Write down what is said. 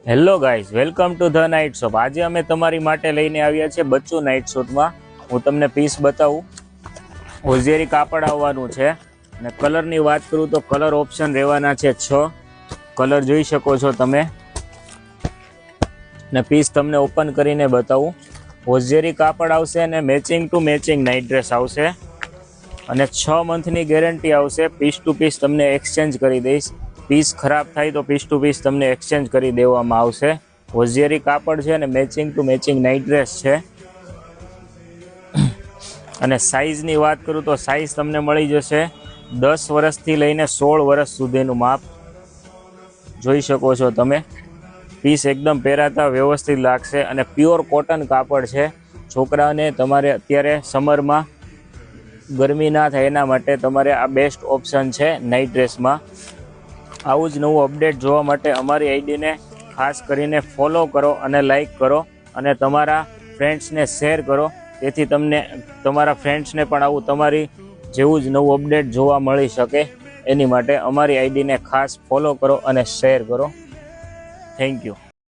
Hello guys, welcome to the night shop. આજે અમે તમારી માટે લઈને આવ્યા છે બચ્ચું નાઇટ શૂટમાં। હું તમને પીસ બતાવું। ઓઝેરી કાપડ આવવાનું છે અને કલરની વાત કરું તો કલર ઓપ્શન રહેવાના છે 6 કલર જોઈ શકો છો તમે। ને પીસ તમને ઓપન કરીને બતાવું। ઓઝેરી કાપડ આવશે અને matching to matching night dress આવશે અને 6 મંથની ગેરંટી આવશે। પીસ ટુ પીસ તમને એક્સચેન્જ કરી દઈશ। પીસ ખરાબ થાય તો પીસ ટુ પીસ તમને એક્સચેન્જ કરી દેવામાં આવશે। ઓઝેરી કાપડ છે અને matching to matching night dress છે। અને સાઇઝની વાત કરું તો સાઇઝ તમને મળી જશે 10 વર્ષથી લઈને 16 વર્ષ સુધીનું માપ જોઈ શકો છો તમે। પીસ એકદમ પહેરાતા વ્યવસ્થિત લાગશે અને પ્યોર કોટન કાપડ છે। છોકરાને તમારે અત્યારે સમરમાં ગરમી ના થાય એના માટે તમારે આ બેસ્ટ ઓપ્શન છે નાઇટ ડ્રેસમાં। આવું જ નવું અપડેટ જોવા માટે અમારી આઈડીને ખાસ કરીને ફોલો કરો અને લાઈક કરો અને તમારા ફ્રેન્ડ્સને શેર કરો, તેથી તમને તમારા ફ્રેન્ડ્સને પણ આવું તમારી જેવું જ નવું અપડેટ જોવા મળી શકે। એની માટે અમારી આઈડીને ખાસ ફોલો કરો અને શેર કરો। Thank you.